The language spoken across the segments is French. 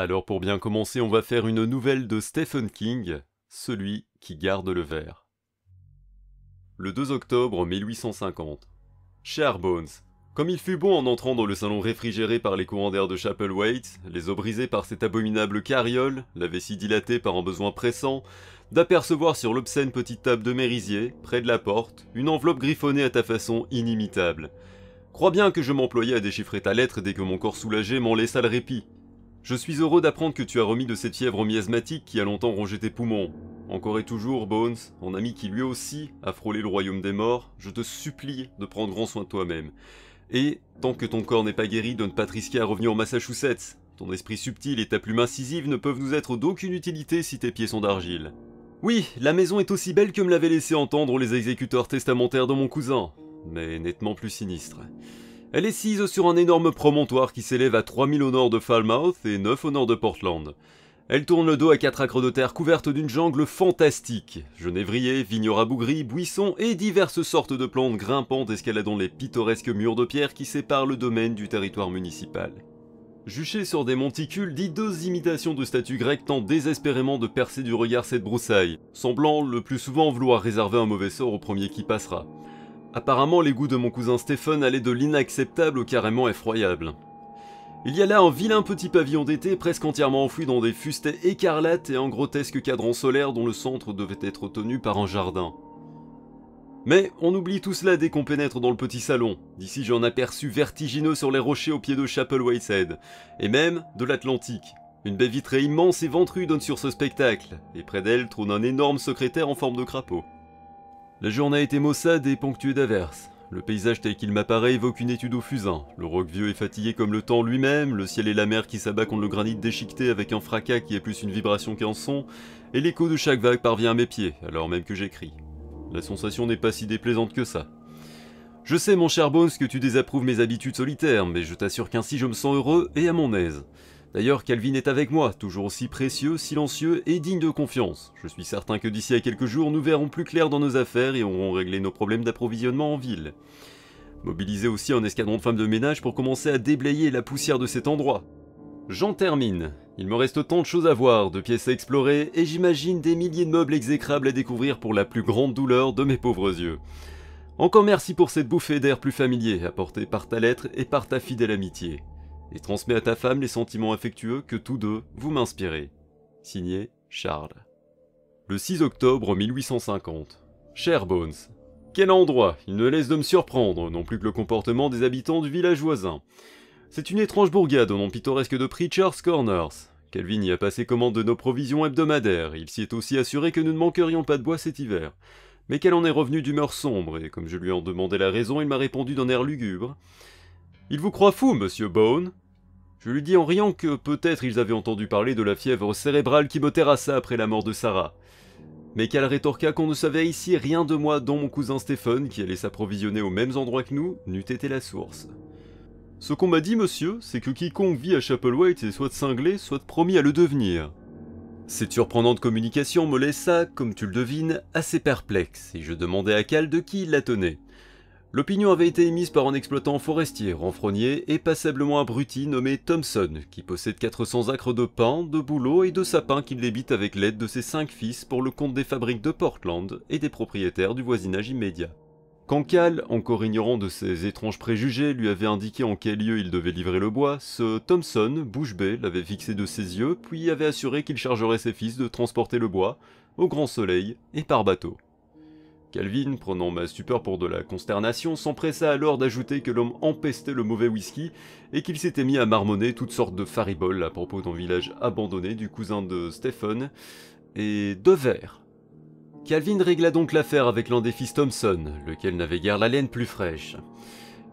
Alors pour bien commencer, on va faire une nouvelle de Stephen King, Celui qui garde le verre. Le 2 octobre 1850. Cher Bones, comme il fut bon en entrant dans le salon réfrigéré par les courants d'air de Chapelwaite, les os brisés par cette abominable carriole, la vessie dilatée par un besoin pressant, d'apercevoir sur l'obscène petite table de Mérisier, près de la porte, une enveloppe griffonnée à ta façon inimitable. Crois bien que je m'employais à déchiffrer ta lettre dès que mon corps soulagé m'en laissa le répit. Je suis heureux d'apprendre que tu as remis de cette fièvre miasmatique qui a longtemps rongé tes poumons. Encore et toujours, Bones, mon ami qui lui aussi a frôlé le royaume des morts, je te supplie de prendre grand soin de toi-même. Et, tant que ton corps n'est pas guéri, de ne pas te risquer à revenir au Massachusetts. Ton esprit subtil et ta plume incisive ne peuvent nous être d'aucune utilité si tes pieds sont d'argile. Oui, la maison est aussi belle que me l'avaient laissé entendre les exécuteurs testamentaires de mon cousin, mais nettement plus sinistre. Elle est sise sur un énorme promontoire qui s'élève à 3000 au nord de Falmouth et 9 au nord de Portland. Elle tourne le dos à 4 acres de terre couvertes d'une jungle fantastique. Genévriers, vignes rabougris, buissons et diverses sortes de plantes grimpantes escaladant les pittoresques murs de pierre qui séparent le domaine du territoire municipal. Juchées sur des monticules, d'hideuses imitations de statues grecques tentent désespérément de percer du regard cette broussaille, semblant le plus souvent vouloir réserver un mauvais sort au premier qui passera. Apparemment, les goûts de mon cousin Stephen allaient de l'inacceptable au carrément effroyable. Il y a là un vilain petit pavillon d'été presque entièrement enfoui dans des fustaies écarlates et un grotesque cadran solaire dont le centre devait être tenu par un jardin. Mais on oublie tout cela dès qu'on pénètre dans le petit salon. D'ici j'ai un aperçu vertigineux sur les rochers au pied de Chapelwaite Head, et même de l'Atlantique. Une baie vitrée immense et ventrue donne sur ce spectacle, et près d'elle trône un énorme secrétaire en forme de crapaud. La journée a été maussade et ponctuée d'averses. Le paysage tel qu'il m'apparaît évoque une étude au fusain. Le roc vieux est fatigué comme le temps lui-même, le ciel et la mer qui s'abat contre le granit déchiqueté avec un fracas qui est plus une vibration qu'un son, et l'écho de chaque vague parvient à mes pieds, alors même que j'écris. La sensation n'est pas si déplaisante que ça. Je sais, mon cher Bones, que tu désapprouves mes habitudes solitaires, mais je t'assure qu'ainsi je me sens heureux et à mon aise. D'ailleurs, Calvin est avec moi, toujours aussi précieux, silencieux et digne de confiance. Je suis certain que d'ici à quelques jours, nous verrons plus clair dans nos affaires et aurons réglé nos problèmes d'approvisionnement en ville. Mobiliser aussi un escadron de femmes de ménage pour commencer à déblayer la poussière de cet endroit. J'en termine. Il me reste tant de choses à voir, de pièces à explorer, et j'imagine des milliers de meubles exécrables à découvrir pour la plus grande douleur de mes pauvres yeux. Encore merci pour cette bouffée d'air plus familier, apportée par ta lettre et par ta fidèle amitié. Et transmets à ta femme les sentiments affectueux que tous deux vous m'inspirez. Signé Charles. Le 6 octobre 1850. Cher Bones, quel endroit! Il ne laisse de me surprendre, non plus que le comportement des habitants du village voisin. C'est une étrange bourgade au nom pittoresque de Preacher's Corners. Calvin y a passé commande de nos provisions hebdomadaires, il s'y est aussi assuré que nous ne manquerions pas de bois cet hiver. Mais qu'elle en est revenue d'humeur sombre, et comme je lui en demandais la raison, il m'a répondu d'un air lugubre. « Il vous croit fou, monsieur Bone ?» Je lui dis en riant que peut-être ils avaient entendu parler de la fièvre cérébrale qui me terrassa après la mort de Sarah. Mais qu'elle rétorqua qu'on ne savait ici rien de moi dont mon cousin Stephen, qui allait s'approvisionner aux mêmes endroits que nous, n'eût été la source. Ce qu'on m'a dit, monsieur, c'est que quiconque vit à Chapelwaite est soit cinglé, soit promis à le devenir. Cette surprenante communication me laissa, comme tu le devines, assez perplexe, et je demandai à Cal de qui il la tenait. L'opinion avait été émise par un exploitant forestier, renfrogné et passablement abruti nommé Thompson, qui possède 400 acres de pins, de bouleaux et de sapins qu'il débite avec l'aide de ses 5 fils pour le compte des fabriques de Portland et des propriétaires du voisinage immédiat. Quand Cal, encore ignorant de ses étranges préjugés, lui avait indiqué en quel lieu il devait livrer le bois, ce Thompson, bouche bée, l'avait fixé de ses yeux, puis avait assuré qu'il chargerait ses fils de transporter le bois, au grand soleil et par bateau. Calvin, prenant ma stupeur pour de la consternation, s'empressa alors d'ajouter que l'homme empestait le mauvais whisky et qu'il s'était mis à marmonner toutes sortes de fariboles à propos d'un village abandonné du cousin de Stephen et de verre. Calvin régla donc l'affaire avec l'un des fils Thompson, lequel n'avait guère la laine plus fraîche.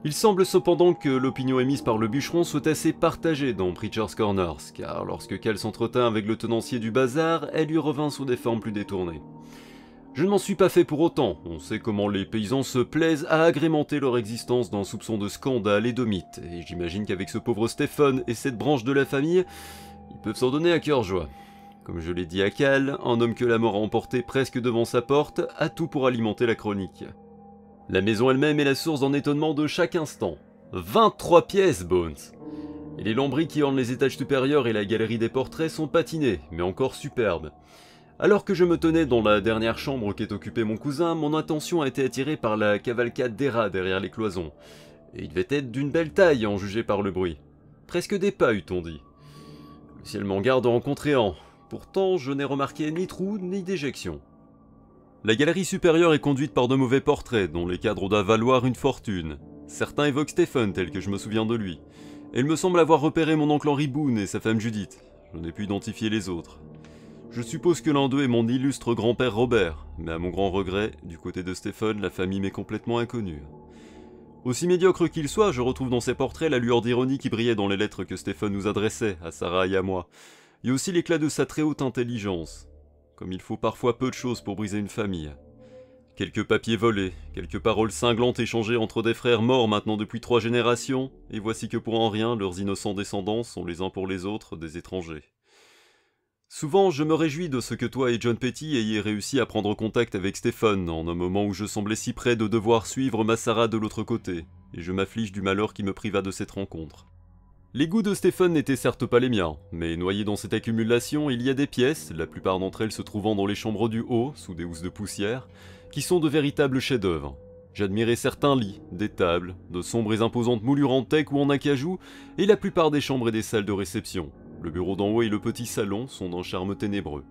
Il semble cependant que l'opinion émise par le bûcheron soit assez partagée dans Preacher's Corners, car lorsque Cal s'entretint avec le tenancier du bazar, elle lui revint sous des formes plus détournées. Je ne m'en suis pas fait pour autant, on sait comment les paysans se plaisent à agrémenter leur existence d'un soupçon de scandale et de mythe, et j'imagine qu'avec ce pauvre Stephen et cette branche de la famille, ils peuvent s'en donner à cœur joie. Comme je l'ai dit à Cal, un homme que la mort a emporté presque devant sa porte a tout pour alimenter la chronique. La maison elle-même est la source d'un étonnement de chaque instant. 23 pièces, Bones! Et les lambris qui ornent les étages supérieurs et la galerie des portraits sont patinés, mais encore superbes. Alors que je me tenais dans la dernière chambre qu'est occupé mon cousin, mon attention a été attirée par la cavalcade des rats derrière les cloisons. Et il devait être d'une belle taille, en juger par le bruit. Presque des pas, eût-on dit. Le ciel m'en garde en contréant. Pourtant, je n'ai remarqué ni trou ni déjection. La galerie supérieure est conduite par de mauvais portraits, dont les cadres doivent valoir une fortune. Certains évoquent Stephen, tel que je me souviens de lui. Et il me semble avoir repéré mon oncle Henry Boone et sa femme Judith. Je n'ai pu identifier les autres. Je suppose que l'un d'eux est mon illustre grand-père Robert, mais à mon grand regret, du côté de Stephen, la famille m'est complètement inconnue. Aussi médiocre qu'il soit, je retrouve dans ses portraits la lueur d'ironie qui brillait dans les lettres que Stephen nous adressait, à Sarah et à moi, et aussi l'éclat de sa très haute intelligence. Comme il faut parfois peu de choses pour briser une famille. Quelques papiers volés, quelques paroles cinglantes échangées entre des frères morts maintenant depuis 3 générations, et voici que pour en rien, leurs innocents descendants sont les uns pour les autres des étrangers. Souvent, je me réjouis de ce que toi et John Petty ayez réussi à prendre contact avec Stephen en un moment où je semblais si près de devoir suivre ma Sarah de l'autre côté, et je m'afflige du malheur qui me priva de cette rencontre. Les goûts de Stephen n'étaient certes pas les miens, mais noyés dans cette accumulation, il y a des pièces, la plupart d'entre elles se trouvant dans les chambres du haut, sous des housses de poussière, qui sont de véritables chefs-d'œuvre. J'admirais certains lits, des tables, de sombres et imposantes moulures en teck ou en acajou, et la plupart des chambres et des salles de réception. Le bureau d'en haut et le petit salon sont d'un charme ténébreux.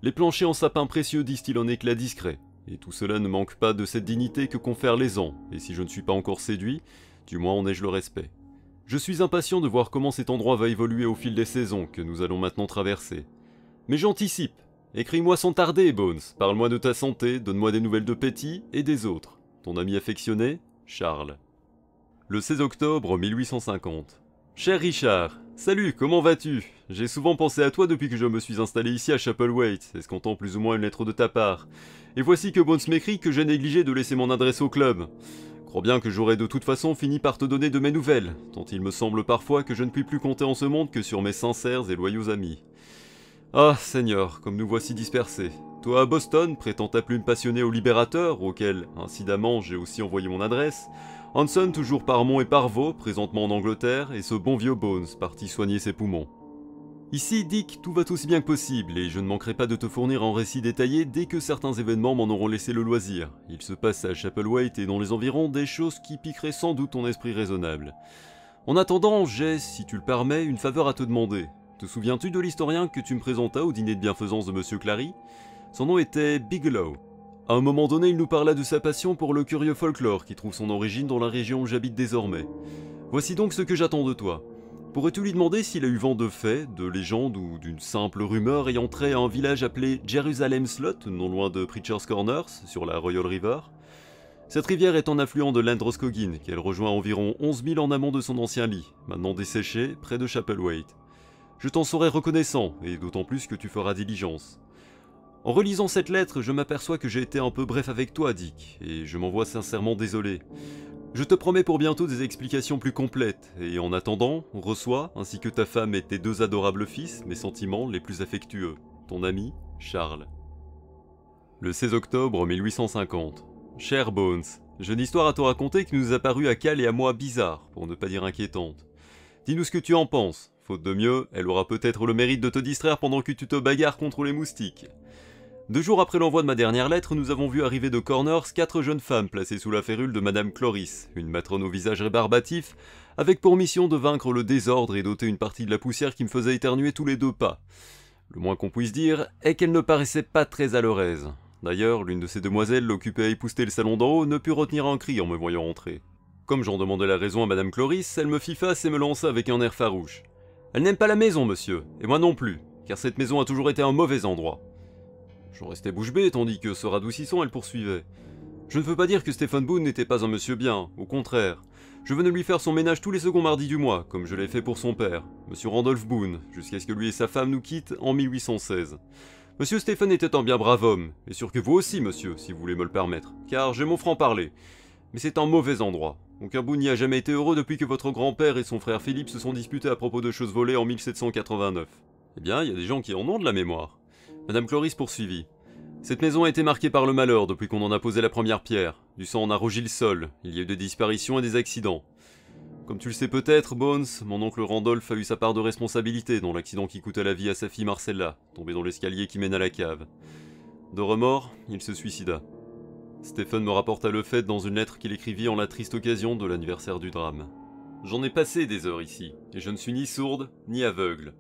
Les planchers en sapin précieux distillent un éclat discret, et tout cela ne manque pas de cette dignité que confèrent les ans, et si je ne suis pas encore séduit, du moins en ai-je le respect. Je suis impatient de voir comment cet endroit va évoluer au fil des saisons que nous allons maintenant traverser. Mais j'anticipe. Écris-moi sans tarder, Bones. Parle-moi de ta santé, donne-moi des nouvelles de Petty et des autres. Ton ami affectionné, Charles. Le 16 octobre 1850. Cher Richard, salut, comment vas-tu? J'ai souvent pensé à toi depuis que je me suis installé ici à Chapelwaite, escomptant plus ou moins une lettre de ta part. Et voici que Bones m'écrit que j'ai négligé de laisser mon adresse au club. Crois bien que j'aurais de toute façon fini par te donner de mes nouvelles, tant il me semble parfois que je ne puis plus compter en ce monde que sur mes sincères et loyaux amis. Ah, Seigneur, comme nous voici dispersés. Toi à Boston, prêtant ta plume passionnée au Libérateur, auquel, incidemment, j'ai aussi envoyé mon adresse. Hanson toujours par Mont et par Vaux, présentement en Angleterre, et ce bon vieux Bones, parti soigner ses poumons. Ici, Dick, tout va aussi bien que possible, et je ne manquerai pas de te fournir un récit détaillé dès que certains événements m'en auront laissé le loisir. Il se passe à Chapelwaite et dans les environs des choses qui piqueraient sans doute ton esprit raisonnable. En attendant, j'ai, si tu le permets, une faveur à te demander. Te souviens-tu de l'historien que tu me présentas au dîner de bienfaisance de Monsieur Clary? Son nom était Bigelow. À un moment donné, il nous parla de sa passion pour le curieux folklore qui trouve son origine dans la région où j'habite désormais. Voici donc ce que j'attends de toi. Pourrais-tu lui demander s'il a eu vent de faits, de légendes ou d'une simple rumeur ayant trait à un village appelé Jerusalem Slot, non loin de Preacher's Corners, sur la Royal River? Cette rivière est un affluent de l'Androscoggin, qu'elle rejoint environ 11 000 en amont de son ancien lit, maintenant desséché, près de Chapelwaite. Je t'en serai reconnaissant, et d'autant plus que tu feras diligence. En relisant cette lettre, je m'aperçois que j'ai été un peu bref avec toi, Dick, et je m'en vois sincèrement désolé. Je te promets pour bientôt des explications plus complètes, et en attendant, reçois, ainsi que ta femme et tes 2 adorables fils, mes sentiments les plus affectueux. Ton ami, Charles. Le 16 octobre 1850. Cher Bones, j'ai une histoire à te raconter qui nous a paru à Cal et à moi bizarre, pour ne pas dire inquiétante. Dis-nous ce que tu en penses. Faute de mieux, elle aura peut-être le mérite de te distraire pendant que tu te bagarres contre les moustiques. 2 jours après l'envoi de ma dernière lettre, nous avons vu arriver de Corners 4 jeunes femmes placées sous la férule de Madame Cloris, une matrone au visage rébarbatif, avec pour mission de vaincre le désordre et d'ôter une partie de la poussière qui me faisait éternuer tous les 2 pas. Le moins qu'on puisse dire est qu'elle ne paraissait pas très à leur aise. D'ailleurs, l'une de ces demoiselles, occupée à épousseter le salon d'en haut, ne put retenir un cri en me voyant entrer. Comme j'en demandais la raison à Madame Cloris, elle me fit face et me lança avec un air farouche. « Elle n'aime pas la maison, monsieur, et moi non plus, car cette maison a toujours été un mauvais endroit. » J'en restais bouche bée, tandis que, se radoucissant, elle poursuivait. Je ne veux pas dire que Stephen Boone n'était pas un monsieur bien, au contraire. Je venais lui faire son ménage tous les seconds mardis du mois, comme je l'ai fait pour son père, monsieur Randolph Boone, jusqu'à ce que lui et sa femme nous quittent en 1816. Monsieur Stephen était un bien brave homme, et sûr que vous aussi, monsieur, si vous voulez me le permettre, car j'ai mon franc-parler. Mais c'est un mauvais endroit. Aucun Boone n'y a jamais été heureux depuis que votre grand-père et son frère Philippe se sont disputés à propos de choses volées en 1789. Eh bien, il y a des gens qui en ont de la mémoire. Madame Cloris poursuivit. Cette maison a été marquée par le malheur depuis qu'on en a posé la première pierre. Du sang en a rougi le sol, il y a eu des disparitions et des accidents. Comme tu le sais peut-être, Bones, mon oncle Randolph a eu sa part de responsabilité dans l'accident qui coûta la vie à sa fille Marcella, tombée dans l'escalier qui mène à la cave. De remords, il se suicida. Stephen me rapporta le fait dans une lettre qu'il écrivit en la triste occasion de l'anniversaire du drame. J'en ai passé des heures ici, et je ne suis ni sourde, ni aveugle.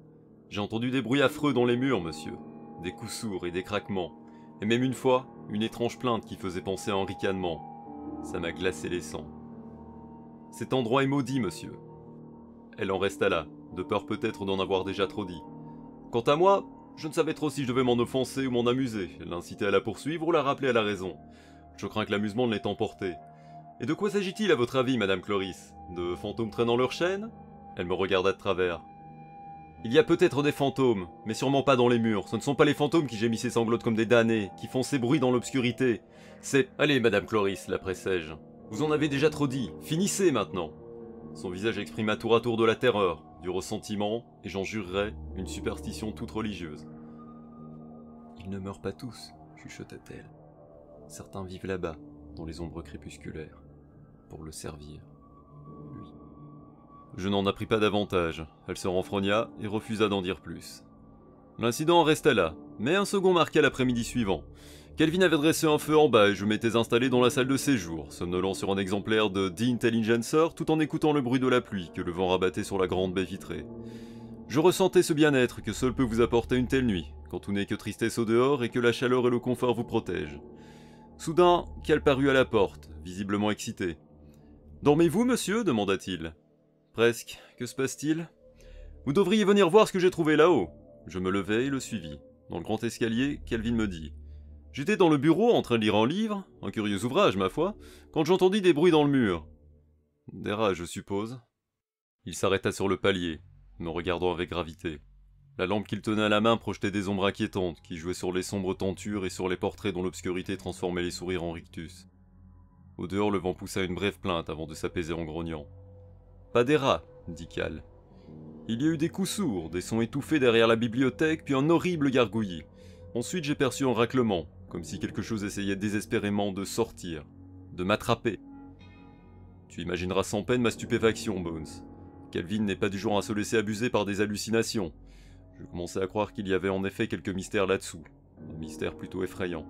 J'ai entendu des bruits affreux dans les murs, monsieur. Des coups sourds et des craquements. Et même une fois, une étrange plainte qui faisait penser à un ricanement. Ça m'a glacé les sangs. Cet endroit est maudit, monsieur. Elle en resta là, de peur peut-être d'en avoir déjà trop dit. Quant à moi, je ne savais trop si je devais m'en offenser ou m'en amuser, l'inciter à la poursuivre ou la rappeler à la raison. Je crains que l'amusement ne l'ait emporté. Et de quoi s'agit-il à votre avis, Madame Cloris? De fantômes traînant leurs chaînes? Elle me regarda de travers. Il y a peut-être des fantômes, mais sûrement pas dans les murs. Ce ne sont pas les fantômes qui gémissent et sanglotent comme des damnés, qui font ces bruits dans l'obscurité. C'est... Allez, Madame Cloris, la pressai-je. Vous en avez déjà trop dit. Finissez maintenant. Son visage exprima tour à tour de la terreur, du ressentiment, et j'en jurerais, une superstition toute religieuse. Ils ne meurent pas tous, chuchota-t-elle. Certains vivent là-bas, dans les ombres crépusculaires, pour le servir, lui. Je n'en appris pas davantage, elle se renfrogna et refusa d'en dire plus. L'incident resta là, mais un second marqua l'après-midi suivant. Kelvin avait dressé un feu en bas et je m'étais installé dans la salle de séjour, somnolant sur un exemplaire de The Intelligencer tout en écoutant le bruit de la pluie que le vent rabattait sur la grande baie vitrée. Je ressentais ce bien-être que seul peut vous apporter une telle nuit, quand tout n'est que tristesse au dehors et que la chaleur et le confort vous protègent. Soudain, Cal parut à la porte, visiblement excité. « Dormez-vous, monsieur » demanda-t-il. « Presque. Que se passe-t-il »« Vous devriez venir voir ce que j'ai trouvé là-haut. » Je me levai et le suivis. Dans le grand escalier, Kelvin me dit « J'étais dans le bureau en train de lire un livre, un curieux ouvrage, ma foi, quand j'entendis des bruits dans le mur. Des rats, je suppose. » Il s'arrêta sur le palier, me regardant avec gravité. La lampe qu'il tenait à la main projetait des ombres inquiétantes qui jouaient sur les sombres tentures et sur les portraits dont l'obscurité transformait les sourires en rictus. Au dehors, le vent poussa une brève plainte avant de s'apaiser en grognant. « Pas des rats, dit Cal. Il y a eu des coups sourds, des sons étouffés derrière la bibliothèque, puis un horrible gargouillis. Ensuite, j'ai perçu un raclement, comme si quelque chose essayait désespérément de sortir, de m'attraper. Tu imagineras sans peine ma stupéfaction, Bones. Kelvin n'est pas du genre à se laisser abuser par des hallucinations. Je commençais à croire qu'il y avait en effet quelques mystères là-dessous, un mystère plutôt effrayant.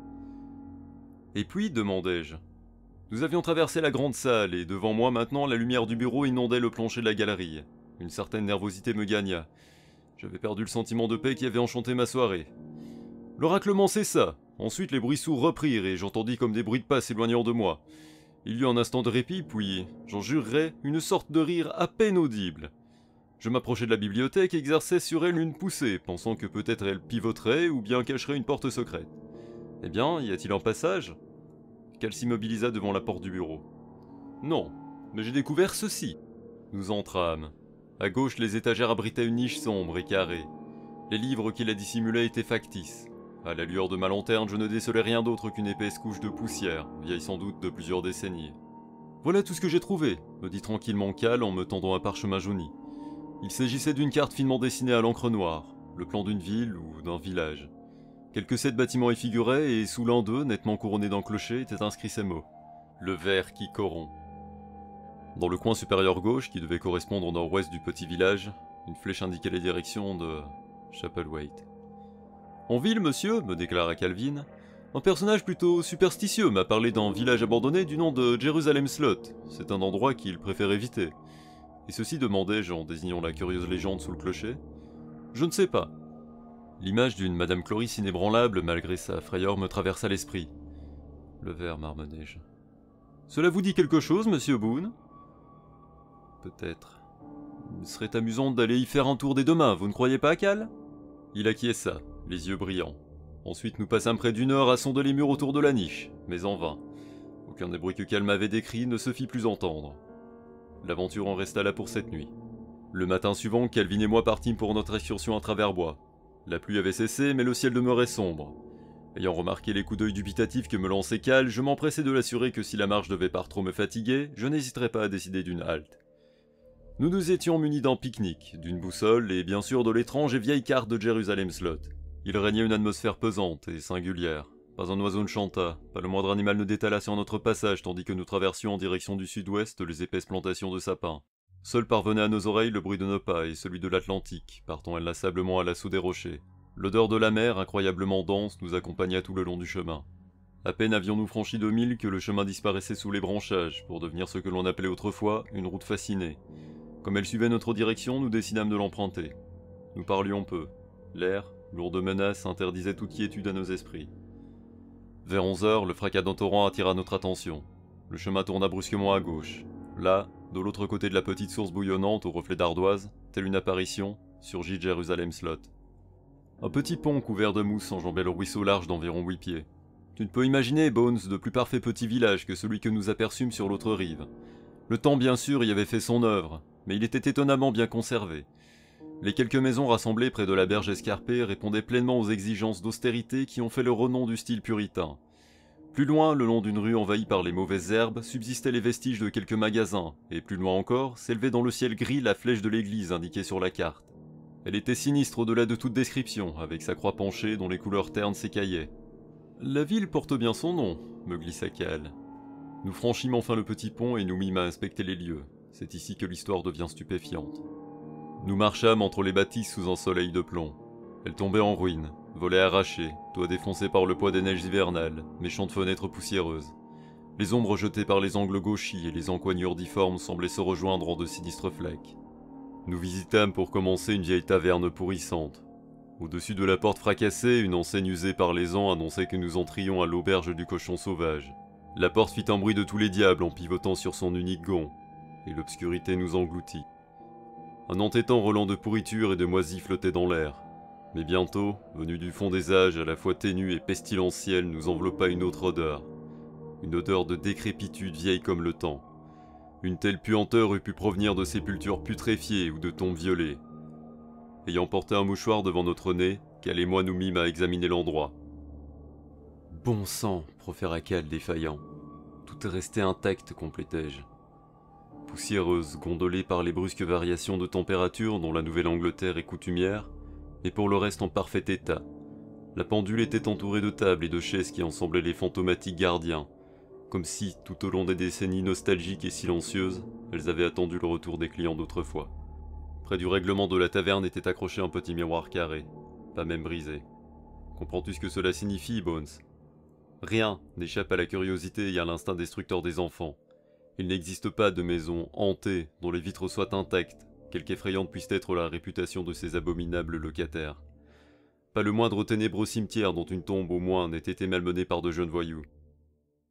Et puis, demandai-je. Nous avions traversé la grande salle, et devant moi maintenant, la lumière du bureau inondait le plancher de la galerie. Une certaine nervosité me gagna. J'avais perdu le sentiment de paix qui avait enchanté ma soirée. Le raclement cessa. Ensuite, les bruits sourds reprirent, et j'entendis comme des bruits de pas s'éloignant de moi. Il y eut un instant de répit, puis, j'en jurerais, une sorte de rire à peine audible. Je m'approchai de la bibliothèque et exerçai sur elle une poussée, pensant que peut-être elle pivoterait ou bien cacherait une porte secrète. Eh bien, y a-t-il un passage ? Cal s'immobilisa devant la porte du bureau. Non, mais j'ai découvert ceci. Nous entrâmes. À gauche, les étagères abritaient une niche sombre et carrée. Les livres qui la dissimulaient étaient factices. À la lueur de ma lanterne, je ne décelai rien d'autre qu'une épaisse couche de poussière, vieille sans doute de plusieurs décennies. Voilà tout ce que j'ai trouvé, me dit tranquillement Cal en me tendant un parchemin jauni. Il s'agissait d'une carte finement dessinée à l'encre noire, le plan d'une ville ou d'un village. Quelques 7 bâtiments y figuraient et sous l'un d'eux, nettement couronné d'un clocher, étaient inscrits ces mots. Le ver qui corrompt. Dans le coin supérieur gauche, qui devait correspondre au nord-ouest du petit village, une flèche indiquait les directions de Chapelwaite. En ville, monsieur, me déclara Calvin, un personnage plutôt superstitieux m'a parlé d'un village abandonné du nom de Jerusalem Slot. C'est un endroit qu'il préfère éviter. Et ceci, demandai-je en désignant la curieuse légende sous le clocher. Je ne sais pas. L'image d'une Madame Cloris inébranlable, malgré sa frayeur, me traversa l'esprit. Le ver, marmonnai-je. Cela vous dit quelque chose, monsieur Boone ? Peut-être. Il serait amusant d'aller y faire un tour dès demain, vous ne croyez pas, Cal ? Il acquiesça, les yeux brillants. Ensuite, nous passâmes près d'une heure à sonder les murs autour de la niche, mais en vain. Aucun des bruits que Cal m'avait décrits ne se fit plus entendre. L'aventure en resta là pour cette nuit. Le matin suivant, Calvin et moi partîmes pour notre excursion à travers bois. La pluie avait cessé, mais le ciel demeurait sombre. Ayant remarqué les coups d'œil dubitatifs que me lançait Cal, je m'empressai de l'assurer que si la marche devait par trop me fatiguer, je n'hésiterais pas à décider d'une halte. Nous nous étions munis d'un pique-nique, d'une boussole et bien sûr de l'étrange et vieille carte de Jerusalem Slot. Il régnait une atmosphère pesante et singulière. Pas un oiseau ne chanta, pas le moindre animal ne détala sur notre passage tandis que nous traversions en direction du sud-ouest les épaisses plantations de sapins. Seul parvenait à nos oreilles le bruit de nos pas et celui de l'Atlantique, partant inlassablement à l'assaut des rochers. L'odeur de la mer, incroyablement dense, nous accompagna tout le long du chemin. À peine avions-nous franchi 2000 que le chemin disparaissait sous les branchages, pour devenir ce que l'on appelait autrefois une route fascinée. Comme elle suivait notre direction, nous décidâmes de l'emprunter. Nous parlions peu. L'air, lourd de menaces, interdisait toute quiétude à nos esprits. Vers 11 heures, le fracas d'un torrent attira notre attention. Le chemin tourna brusquement à gauche. Là, de l'autre côté de la petite source bouillonnante au reflet d'ardoise, telle une apparition, surgit Jerusalem Slot. Un petit pont couvert de mousse enjambait le ruisseau large d'environ 8 pieds. Tu ne peux imaginer, Bones, de plus parfait petit village que celui que nous aperçûmes sur l'autre rive. Le temps, bien sûr, y avait fait son œuvre, mais il était étonnamment bien conservé. Les quelques maisons rassemblées près de la berge escarpée répondaient pleinement aux exigences d'austérité qui ont fait le renom du style puritain. Plus loin, le long d'une rue envahie par les mauvaises herbes, subsistaient les vestiges de quelques magasins, et plus loin encore, s'élevait dans le ciel gris la flèche de l'église indiquée sur la carte. Elle était sinistre au-delà de toute description, avec sa croix penchée dont les couleurs ternes s'écaillaient. « La ville porte bien son nom », me glissa Cal. Nous franchîmes enfin le petit pont et nous mîmes à inspecter les lieux. C'est ici que l'histoire devient stupéfiante. Nous marchâmes entre les bâtisses sous un soleil de plomb. Elles tombaient en ruine, volets arrachés, toits défoncés par le poids des neiges hivernales, méchantes fenêtres poussiéreuses. Les ombres jetées par les angles gauchis et les encoignures difformes semblaient se rejoindre en de sinistres flaques. Nous visitâmes pour commencer une vieille taverne pourrissante. Au-dessus de la porte fracassée, une enseigne usée par les ans annonçait que nous entrions à l'auberge du cochon sauvage. La porte fit un bruit de tous les diables en pivotant sur son unique gonds, et l'obscurité nous engloutit. Un entêtant relent de pourriture et de moisie flottait dans l'air. Mais bientôt, venu du fond des âges à la fois ténue et pestilentielle, nous enveloppa une autre odeur. Une odeur de décrépitude vieille comme le temps. Une telle puanteur eût pu provenir de sépultures putréfiées ou de tombes violées. Ayant porté un mouchoir devant notre nez, Cal et moi nous mîmes à examiner l'endroit. « Bon sang !» proféra Cal défaillant. « Tout est resté intact, complétai-je. » Poussiéreuse, gondolée par les brusques variations de température dont la Nouvelle-Angleterre est coutumière, mais pour le reste en parfait état. La pendule était entourée de tables et de chaises qui en semblaient les fantomatiques gardiens, comme si, tout au long des décennies nostalgiques et silencieuses, elles avaient attendu le retour des clients d'autrefois. Près du règlement de la taverne était accroché un petit miroir carré, pas même brisé. Comprends-tu ce que cela signifie, Bones? Rien n'échappe à la curiosité et à l'instinct destructeur des enfants. Il n'existe pas de maison hantée dont les vitres soient intactes, quelque effrayante puisse être la réputation de ces abominables locataires. Pas le moindre ténébreux cimetière dont une tombe au moins n'ait été malmenée par de jeunes voyous.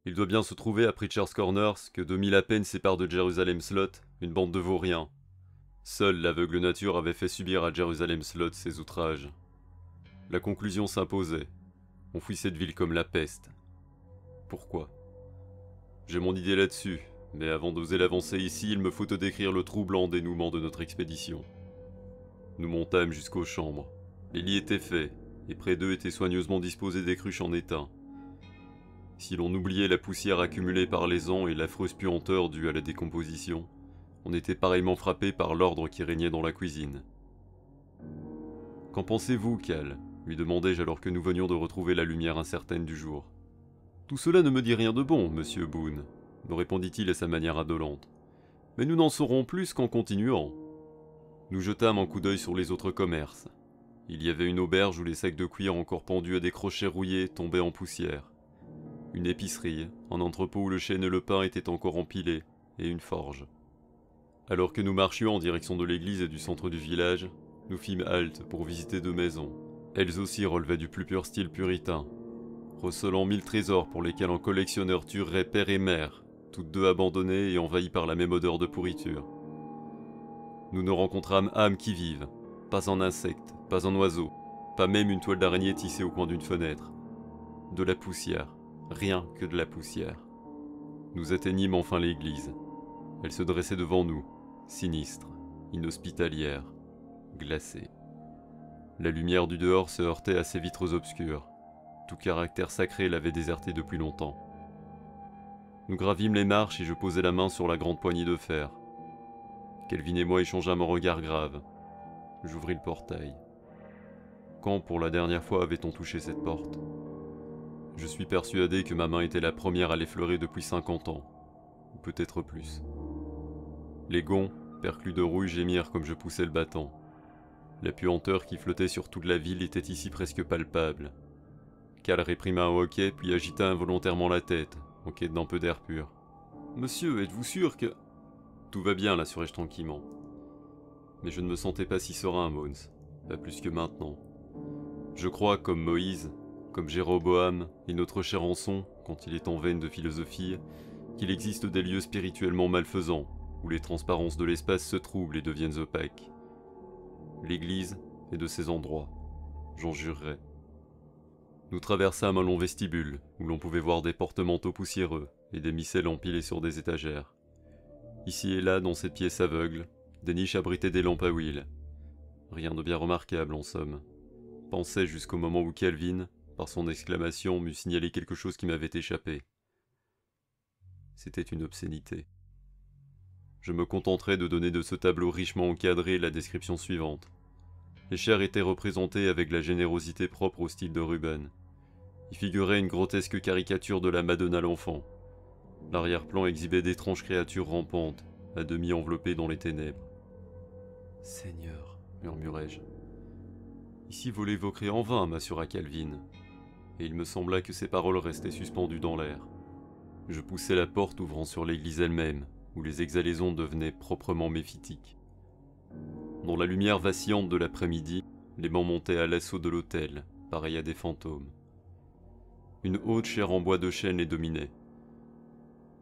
Il doit bien se trouver à Preacher's Corners que 2000 à peine séparent de Jerusalem Slot une bande de vauriens. Seule l'aveugle nature avait fait subir à Jerusalem Slot ces outrages. La conclusion s'imposait. On fuit cette ville comme la peste. Pourquoi? J'ai mon idée là-dessus, mais avant d'oser l'avancer ici, il me faut te décrire le troublant dénouement de notre expédition. Nous montâmes jusqu'aux chambres. Les lits étaient faits, et près d'eux étaient soigneusement disposées des cruches en étain. Si l'on oubliait la poussière accumulée par les ans et l'affreuse puanteur due à la décomposition, on était pareillement frappé par l'ordre qui régnait dans la cuisine. « Qu'en pensez-vous, Cal ?» lui demandai-je alors que nous venions de retrouver la lumière incertaine du jour. « Tout cela ne me dit rien de bon, monsieur Boone, » me répondit-il à sa manière indolente. « Mais nous n'en saurons plus qu'en continuant. » Nous jetâmes un coup d'œil sur les autres commerces. Il y avait une auberge où les sacs de cuir encore pendus à des crochets rouillés tombaient en poussière. Une épicerie, un entrepôt où le chêne et le pain étaient encore empilés, et une forge. Alors que nous marchions en direction de l'église et du centre du village, nous fîmes halte pour visiter 2 maisons. Elles aussi relevaient du plus pur style puritain, recelant 1000 trésors pour lesquels un collectionneur tuerait père et mère, toutes 2 abandonnées et envahies par la même odeur de pourriture. Nous ne rencontrâmes âme qui vive, pas un insecte, pas un oiseau, pas même une toile d'araignée tissée au coin d'une fenêtre. De la poussière, rien que de la poussière. Nous atteignîmes enfin l'église. Elle se dressait devant nous, sinistre, inhospitalière, glacée. La lumière du dehors se heurtait à ses vitres obscures. Tout caractère sacré l'avait déserté depuis longtemps. Nous gravîmes les marches et je posai la main sur la grande poignée de fer. Kelvin et moi échangeâmes un regard grave. J'ouvris le portail. Quand pour la dernière fois avait-on touché cette porte? Je suis persuadé que ma main était la première à l'effleurer depuis 50 ans, ou peut-être plus. Les gonds, perclus de rouille gémirent comme je poussais le battant. La puanteur qui flottait sur toute la ville était ici presque palpable. Cal réprima un hoquet puis agita involontairement la tête, en quête d'un peu d'air pur. « Monsieur, êtes-vous sûr que... » « Tout va bien, l'assurai-je tranquillement. Mais je ne me sentais pas si serein, Mons, pas plus que maintenant. Je crois, comme Moïse, comme Jéroboam et notre cher Anson, quand il est en veine de philosophie, qu'il existe des lieux spirituellement malfaisants, où les transparences de l'espace se troublent et deviennent opaques. L'église est de ces endroits, j'en jurerais. Nous traversâmes un long vestibule, où l'on pouvait voir des porte-manteaux poussiéreux et des missels empilés sur des étagères. Ici et là, dans cette pièce aveugle, des niches abritaient des lampes à huile. Rien de bien remarquable, en somme. Pensais jusqu'au moment où Calvin, par son exclamation, m'eut signalé quelque chose qui m'avait échappé. C'était une obscénité. Je me contenterai de donner de ce tableau richement encadré la description suivante. Les chairs étaient représentées avec la générosité propre au style de Ruben. Y figurait une grotesque caricature de la Madone à l'enfant. L'arrière-plan exhibait d'étranges créatures rampantes, à demi enveloppées dans les ténèbres. « Seigneur, murmurai-je. Ici vous l'évoquerez en vain, m'assura Calvin. Et il me sembla que ces paroles restaient suspendues dans l'air. Je poussai la porte ouvrant sur l'église elle-même, où les exhalaisons devenaient proprement méphitiques. Dans la lumière vacillante de l'après-midi, les bancs montaient à l'assaut de l'autel, pareils à des fantômes. Une haute chaire en bois de chêne les dominait.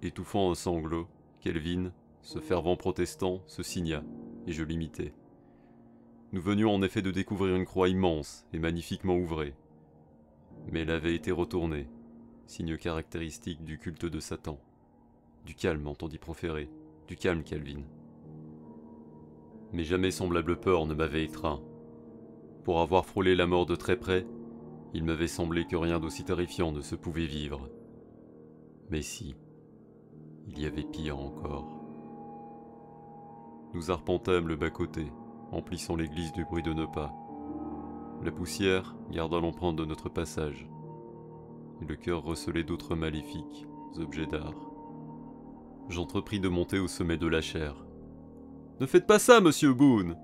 Étouffant un sanglot, Calvin, ce fervent protestant, se signa, et je l'imitai. Nous venions en effet de découvrir une croix immense et magnifiquement ouvrée. Mais elle avait été retournée, signe caractéristique du culte de Satan. Du calme, entendit proférer, du calme, Calvin. Mais jamais semblable peur ne m'avait étreint. Pour avoir frôlé la mort de très près, il m'avait semblé que rien d'aussi terrifiant ne se pouvait vivre. Mais si, il y avait pire encore. Nous arpentâmes le bas-côté, emplissant l'église du bruit de nos pas. La poussière garda l'empreinte de notre passage, et le cœur recelait d'autres maléfiques objets d'art. J'entrepris de monter au sommet de la chaire. « Ne faites pas ça, monsieur Boone !»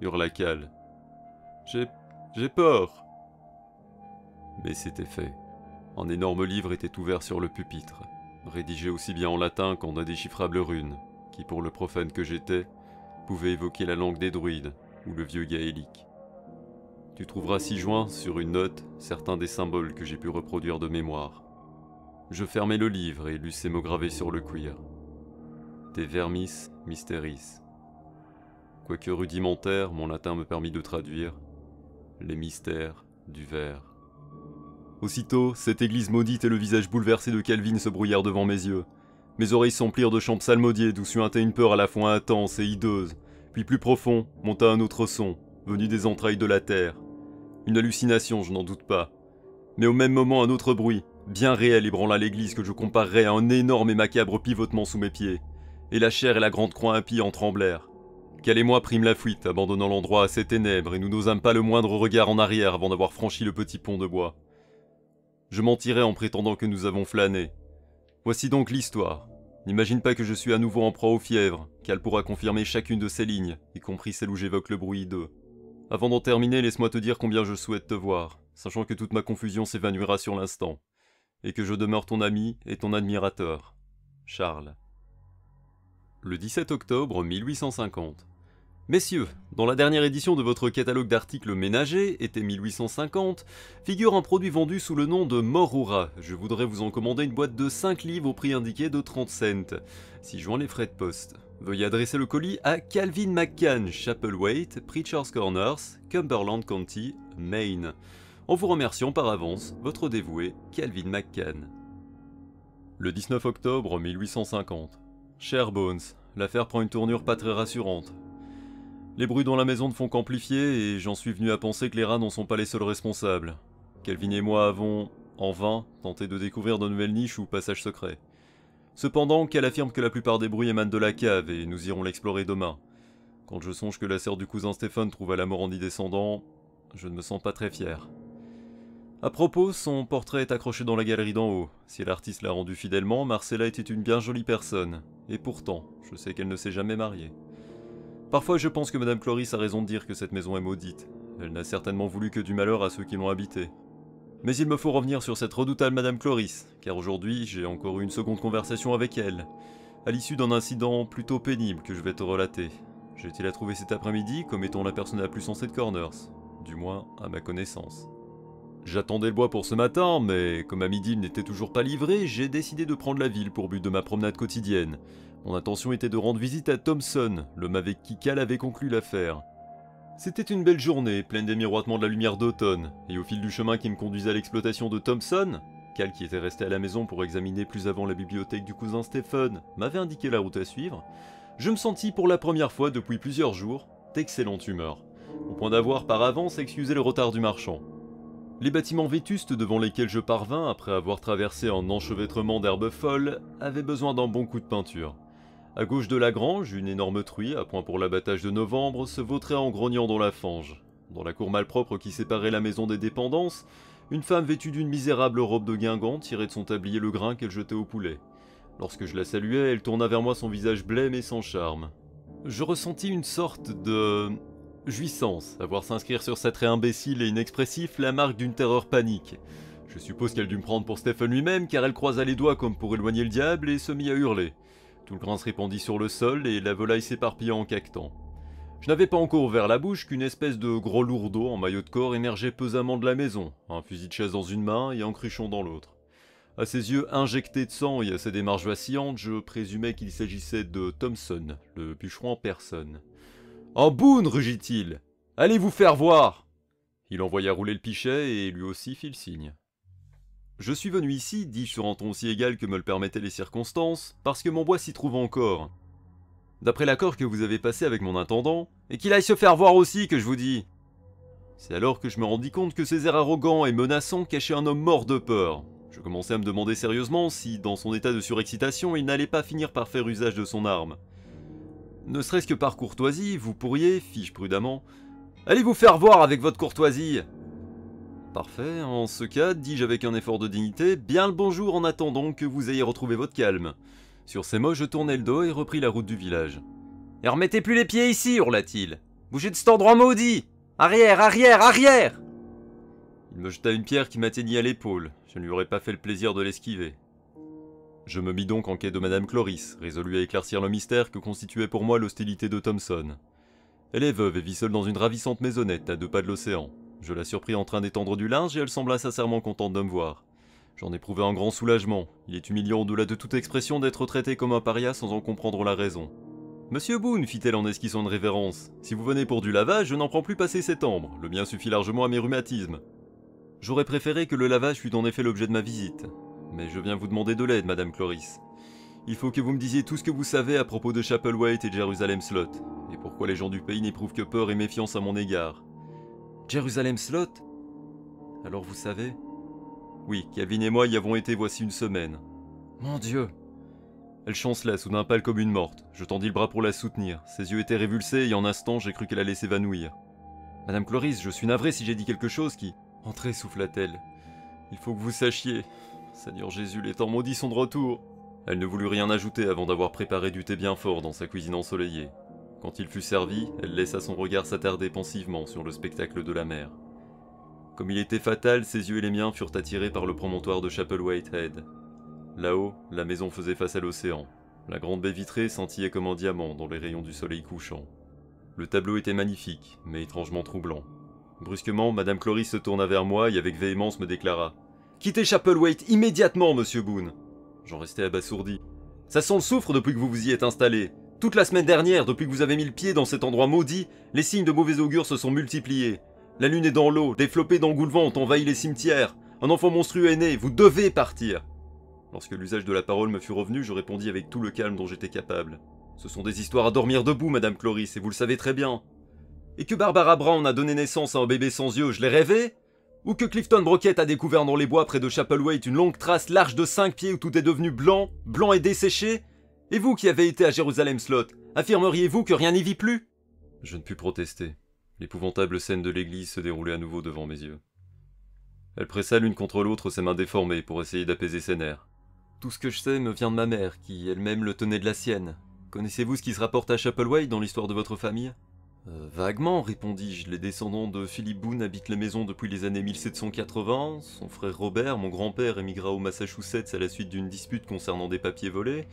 hurla Cal. « J'ai peur !» Mais c'était fait. Un énorme livre était ouvert sur le pupitre, rédigé aussi bien en latin qu'en indéchiffrables runes, qui, pour le profane que j'étais, pouvait évoquer la langue des druides ou le vieux gaélique. Tu trouveras ci-joint, sur une note, certains des symboles que j'ai pu reproduire de mémoire. Je fermai le livre et lus ces mots gravés sur le cuir. De vermis mysteris. Quoique rudimentaire, mon latin me permit de traduire les mystères du ver. Aussitôt, cette église maudite et le visage bouleversé de Calvin se brouillèrent devant mes yeux. Mes oreilles s'emplirent de chants psalmodiés d'où suintait une peur à la fois intense et hideuse, puis plus profond monta un autre son, venu des entrailles de la terre. Une hallucination, je n'en doute pas. Mais au même moment, un autre bruit, bien réel, ébranla l'église que je comparerais à un énorme et macabre pivotement sous mes pieds. Et la chair et la grande croix impie en tremblèrent. Cal et moi prîmes la fuite, abandonnant l'endroit à ses ténèbres, et nous n'osâmes pas le moindre regard en arrière avant d'avoir franchi le petit pont de bois. Je mentirais en prétendant que nous avons flâné. Voici donc l'histoire. N'imagine pas que je suis à nouveau en proie aux fièvres, Cal pourra confirmer chacune de ces lignes, y compris celle où j'évoque le bruit d'eux. Avant d'en terminer, laisse-moi te dire combien je souhaite te voir, sachant que toute ma confusion s'évanouira sur l'instant, et que je demeure ton ami et ton admirateur. Charles. Le 17 octobre 1850. Messieurs, dans la dernière édition de votre catalogue d'articles ménagers, été 1850, figure un produit vendu sous le nom de Morura. Je voudrais vous en commander une boîte de 5 livres au prix indiqué de 30 cents, si joint les frais de poste. Veuillez adresser le colis à Calvin McCann, Chapelwaite, Preacher's Corners, Cumberland County, Maine. En vous remerciant par avance, votre dévoué Calvin McCann. Le 19 octobre 1850. Cher Bones, l'affaire prend une tournure pas très rassurante. Les bruits dans la maison ne font qu'amplifier et j'en suis venu à penser que les rats n'en sont pas les seuls responsables. Calvin et moi avons, en vain, tenté de découvrir de nouvelles niches ou passages secrets. Cependant, Cal affirme que la plupart des bruits émanent de la cave et nous irons l'explorer demain. Quand je songe que la sœur du cousin Stephen trouva la mort en y descendant, je ne me sens pas très fier. À propos, son portrait est accroché dans la galerie d'en haut. Si l'artiste l'a rendu fidèlement, Marcella était une bien jolie personne. Et pourtant, je sais qu'elle ne s'est jamais mariée. Parfois je pense que Madame Cloris a raison de dire que cette maison est maudite. Elle n'a certainement voulu que du malheur à ceux qui l'ont habitée. Mais il me faut revenir sur cette redoutable Madame Cloris, car aujourd'hui j'ai encore eu une seconde conversation avec elle, à l'issue d'un incident plutôt pénible que je vais te relater. J'ai été la trouver cet après-midi comme étant la personne la plus sensée de Corners, du moins à ma connaissance. J'attendais le bois pour ce matin, mais comme à midi il n'était toujours pas livré, j'ai décidé de prendre la ville pour but de ma promenade quotidienne. Mon intention était de rendre visite à Thompson, l'homme avec qui Cal avait conclu l'affaire. C'était une belle journée, pleine des miroitements de la lumière d'automne, et au fil du chemin qui me conduisait à l'exploitation de Thompson, Cal, qui était resté à la maison pour examiner plus avant la bibliothèque du cousin Stephen, m'avait indiqué la route à suivre, je me sentis pour la première fois depuis plusieurs jours d'excellente humeur, au point d'avoir par avance excusé le retard du marchand. Les bâtiments vétustes devant lesquels je parvins après avoir traversé un enchevêtrement d'herbes folles avaient besoin d'un bon coup de peinture. À gauche de la grange, une énorme truie, à point pour l'abattage de novembre, se vautrait en grognant dans la fange. Dans la cour malpropre qui séparait la maison des dépendances, une femme vêtue d'une misérable robe de guingamp tirait de son tablier le grain qu'elle jetait au poulet. Lorsque je la saluai, elle tourna vers moi son visage blême et sans charme. Je ressentis une sorte de jouissance à voir s'inscrire sur sa trait imbécile et inexpressif la marque d'une terreur panique. Je suppose qu'elle dut me prendre pour Stephen lui-même, car elle croisa les doigts comme pour éloigner le diable et se mit à hurler. Tout le grain se répandit sur le sol et la volaille s'éparpilla en caquetant. Je n'avais pas encore ouvert la bouche qu'une espèce de gros lourdeau en maillot de corps émergeait pesamment de la maison, un fusil de chasse dans une main et un cruchon dans l'autre. À ses yeux injectés de sang et à ses démarches vacillantes, je présumais qu'il s'agissait de Thompson, le bûcheron en personne. « En Boone !» rugit-il. « Allez vous faire voir !» Il envoya rouler le pichet et lui aussi fit le signe. Je suis venu ici, dis-je sur un ton aussi égal que me le permettaient les circonstances, parce que mon bois s'y trouve encore. D'après l'accord que vous avez passé avec mon intendant, et qu'il aille se faire voir aussi, que je vous dis. C'est alors que je me rendis compte que ces airs arrogants et menaçants cachaient un homme mort de peur. Je commençais à me demander sérieusement si, dans son état de surexcitation, il n'allait pas finir par faire usage de son arme. Ne serait-ce que par courtoisie, vous pourriez, fis-je prudemment, allez vous faire voir avec votre courtoisie. Parfait, en ce cas, dis-je avec un effort de dignité, bien le bonjour en attendant que vous ayez retrouvé votre calme. Sur ces mots, je tournai le dos et repris la route du village. Et remettez plus les pieds ici, hurla-t-il. Bougez de cet endroit maudit. Arrière, arrière, arrière. Il me jeta une pierre qui m'atteignit à l'épaule. Je ne lui aurais pas fait le plaisir de l'esquiver. Je me mis donc en quête de Madame Cloris, résolu à éclaircir le mystère que constituait pour moi l'hostilité de Thompson. Elle est veuve et vit seule dans une ravissante maisonnette à 2 pas de l'océan. Je la surpris en train d'étendre du linge et elle sembla sincèrement contente de me voir. J'en éprouvai un grand soulagement. Il est humiliant au-delà de toute expression d'être traité comme un paria sans en comprendre la raison. « Monsieur Boone, fit-elle en esquissant une révérence, si vous venez pour du lavage, je n'en prends plus passer septembre. Le mien suffit largement à mes rhumatismes. J'aurais préféré que le lavage fût en effet l'objet de ma visite. Mais je viens vous demander de l'aide, Madame Cloris. Il faut que vous me disiez tout ce que vous savez à propos de Chapelwaite et Jerusalem Slot, et pourquoi les gens du pays n'éprouvent que peur et méfiance à mon égard. Jerusalem Slot? Alors vous savez? Oui, Calvin et moi y avons été voici une semaine. Mon Dieu! Elle chancela, soudain pâle comme une morte. Je tendis le bras pour la soutenir. Ses yeux étaient révulsés et en un instant j'ai cru qu'elle allait s'évanouir. Madame Cloris, je suis navré si j'ai dit quelque chose qui... Entrez, souffla-t-elle. Il faut que vous sachiez. Seigneur Jésus, les temps maudits sont de retour. Elle ne voulut rien ajouter avant d'avoir préparé du thé bien fort dans sa cuisine ensoleillée. Quand il fut servi, elle laissa son regard s'attarder pensivement sur le spectacle de la mer. Comme il était fatal, ses yeux et les miens furent attirés par le promontoire de Chapelwaite Head. Là-haut, la maison faisait face à l'océan. La grande baie vitrée scintillait comme un diamant dans les rayons du soleil couchant. Le tableau était magnifique, mais étrangement troublant. Brusquement, Madame Cloris se tourna vers moi et avec véhémence me déclara « Quittez Chapelwaite immédiatement, Monsieur Boone !» J'en restai abasourdi. « Ça sent le soufre depuis que vous vous y êtes installé. Toute la semaine dernière, depuis que vous avez mis le pied dans cet endroit maudit, les signes de mauvais augure se sont multipliés. La lune est dans l'eau, des flopées d'engoulevent ont envahi les cimetières. Un enfant monstrueux est né, vous devez partir !» Lorsque l'usage de la parole me fut revenu, je répondis avec tout le calme dont j'étais capable. « Ce sont des histoires à dormir debout, Madame Cloris, et vous le savez très bien. Et que Barbara Brown a donné naissance à un bébé sans yeux, je l'ai rêvé? Ou que Clifton Brockett a découvert dans les bois près de Chapelwaite une longue trace large de 5 pieds où tout est devenu blanc, blanc et desséché? Et vous qui avez été à Jerusalem Slot, affirmeriez-vous que rien n'y vit plus ?» Je ne pus protester. L'épouvantable scène de l'église se déroulait à nouveau devant mes yeux. Elle pressa l'une contre l'autre ses mains déformées pour essayer d'apaiser ses nerfs. « Tout ce que je sais me vient de ma mère, qui elle-même le tenait de la sienne. Connaissez-vous ce qui se rapporte à Chapelwaite dans l'histoire de votre famille ? Vaguement, répondis-je. Les descendants de Philip Boone habitent la maison depuis les années 1780. Son frère Robert, mon grand-père, émigra au Massachusetts à la suite d'une dispute concernant des papiers volés.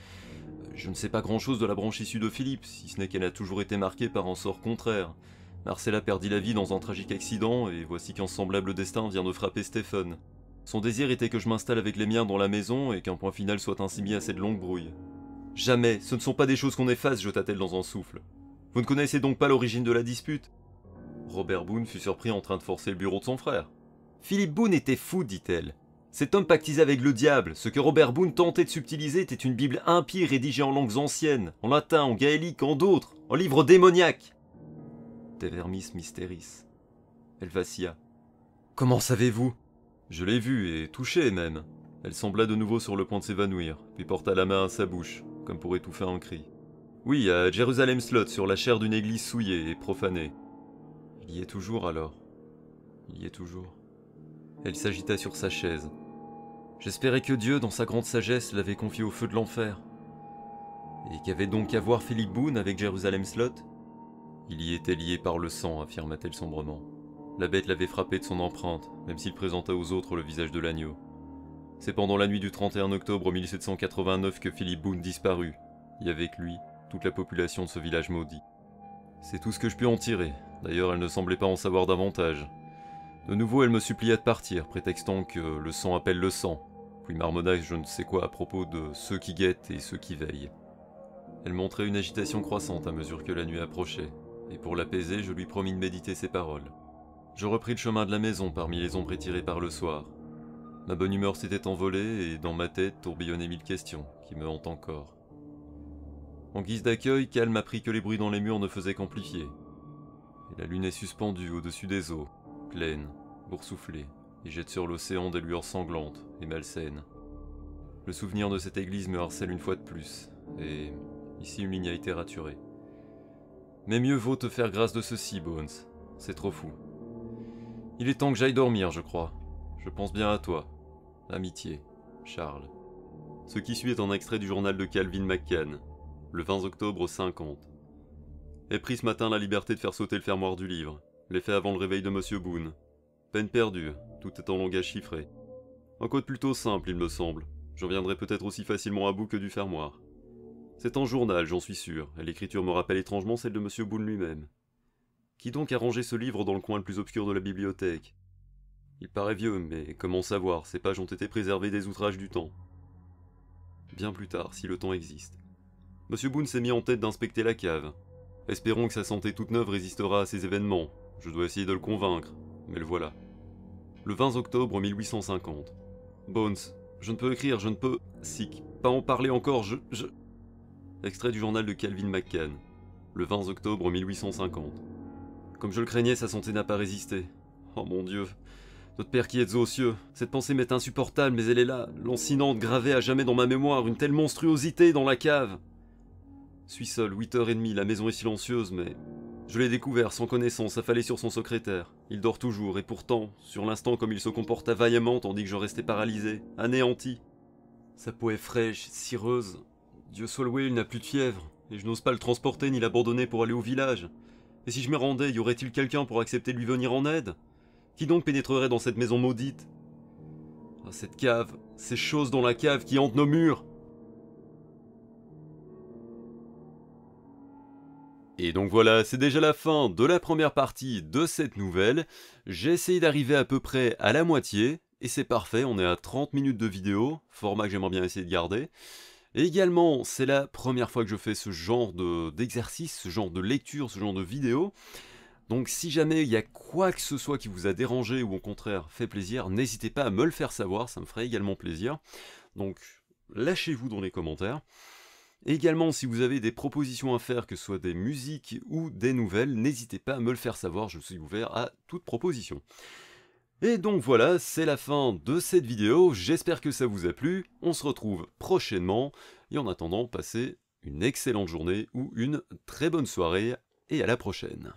Je ne sais pas grand-chose de la branche issue de Philippe, si ce n'est qu'elle a toujours été marquée par un sort contraire. Marcella perdit la vie dans un tragique accident, et voici qu'un semblable destin vient de frapper Stephen. Son désir était que je m'installe avec les miens dans la maison et qu'un point final soit ainsi mis à cette longue brouille. Jamais, ce ne sont pas des choses qu'on efface, jeta-t-elle dans un souffle. Vous ne connaissez donc pas l'origine de la dispute ? Robert Boone fut surpris en train de forcer le bureau de son frère. Philip Boone était fou, dit-elle. Cet homme pactisait avec le diable. Ce que Robert Boone tentait de subtiliser était une Bible impie rédigée en langues anciennes, en latin, en gaélique, en d'autres, en livres démoniaques. De vermis mysteris. Elle vacilla. Comment savez-vous ? Je l'ai vue et touchée même. Elle sembla de nouveau sur le point de s'évanouir, puis porta la main à sa bouche, comme pour étouffer un cri. Oui, à Jerusalem Slot, sur la chaire d'une église souillée et profanée. Il y est toujours alors. Il y est toujours. Elle s'agita sur sa chaise. J'espérais que Dieu, dans sa grande sagesse, l'avait confié au feu de l'enfer. Et qu'avait donc à voir Philip Boone avec Jerusalem Slot ? Il y était lié par le sang, affirma-t-elle sombrement. La bête l'avait frappé de son empreinte, même s'il présenta aux autres le visage de l'agneau. C'est pendant la nuit du 31 octobre 1789 que Philip Boone disparut, et avec lui, toute la population de ce village maudit. C'est tout ce que je pus en tirer. D'ailleurs, elle ne semblait pas en savoir davantage. De nouveau, elle me supplia de partir, prétextant que le sang appelle le sang, puis marmonna je ne sais quoi à propos de ceux qui guettent et ceux qui veillent. Elle montrait une agitation croissante à mesure que la nuit approchait, et pour l'apaiser, je lui promis de méditer ses paroles. Je repris le chemin de la maison parmi les ombres étirées par le soir. Ma bonne humeur s'était envolée, et dans ma tête tourbillonnaient 1000 questions, qui me hantent encore. En guise d'accueil, Calme apprit que les bruits dans les murs ne faisaient qu'amplifier. Et la lune est suspendue au-dessus des eaux, pleine, boursouflée, et jette sur l'océan des lueurs sanglantes et malsaines. Le souvenir de cette église me harcèle une fois de plus, et ici une ligne a été raturée. Mais mieux vaut te faire grâce de ceci, Bones, c'est trop fou. Il est temps que j'aille dormir, je crois. Je pense bien à toi. Amitié, Charles. Ce qui suit est un extrait du journal de Calvin McCann, le 20 octobre 50. Ai pris ce matin la liberté de faire sauter le fermoir du livre. L'ai fait avant le réveil de Monsieur Boone. Peine perdue, tout est en langage chiffré. Un code plutôt simple, il me semble. Je reviendrai peut-être aussi facilement à bout que du fermoir. C'est un journal, j'en suis sûr, et l'écriture me rappelle étrangement celle de Monsieur Boone lui-même. Qui donc a rangé ce livre dans le coin le plus obscur de la bibliothèque ? Il paraît vieux, mais comment savoir, ces pages ont été préservées des outrages du temps. Bien plus tard, si le temps existe. Monsieur Boone s'est mis en tête d'inspecter la cave. Espérons que sa santé toute neuve résistera à ces événements. Je dois essayer de le convaincre, mais le voilà. Le 20 octobre 1850. Bones, je ne peux écrire, je ne peux... Sick, pas en parler encore, je... Extrait du journal de Calvin McCann. Le 20 octobre 1850. Comme je le craignais, sa santé n'a pas résisté. Oh mon Dieu. Notre Père qui êtes aux cieux, cette pensée m'est insupportable, mais elle est là, lancinante, gravée à jamais dans ma mémoire, une telle monstruosité dans la cave. Suis seul, 8h30, la maison est silencieuse, mais... Je l'ai découvert, sans connaissance, affalé sur son secrétaire. Il dort toujours, et pourtant, sur l'instant comme il se comporta vaillamment tandis que je restais paralysé, anéanti. Sa peau est fraîche, cireuse. Dieu soit loué, il n'a plus de fièvre, et je n'ose pas le transporter ni l'abandonner pour aller au village. Et si je me rendais, y aurait-il quelqu'un pour accepter de lui venir en aide ? Qui donc pénétrerait dans cette maison maudite ? Ah, cette cave, ces choses dans la cave qui hantent nos murs. Et donc voilà, c'est déjà la fin de la première partie de cette nouvelle. J'ai essayé d'arriver à peu près à la moitié, et c'est parfait, on est à 30 minutes de vidéo, format que j'aimerais bien essayer de garder. Et également, c'est la première fois que je fais ce genre d'exercice, ce genre de lecture, ce genre de vidéo. Donc si jamais il y a quoi que ce soit qui vous a dérangé ou au contraire fait plaisir, n'hésitez pas à me le faire savoir, ça me ferait également plaisir. Donc lâchez-vous dans les commentaires. Et également, si vous avez des propositions à faire, que ce soit des musiques ou des nouvelles, n'hésitez pas à me le faire savoir, je suis ouvert à toute proposition. Et donc voilà, c'est la fin de cette vidéo, j'espère que ça vous a plu, on se retrouve prochainement, et en attendant, passez une excellente journée ou une très bonne soirée, et à la prochaine.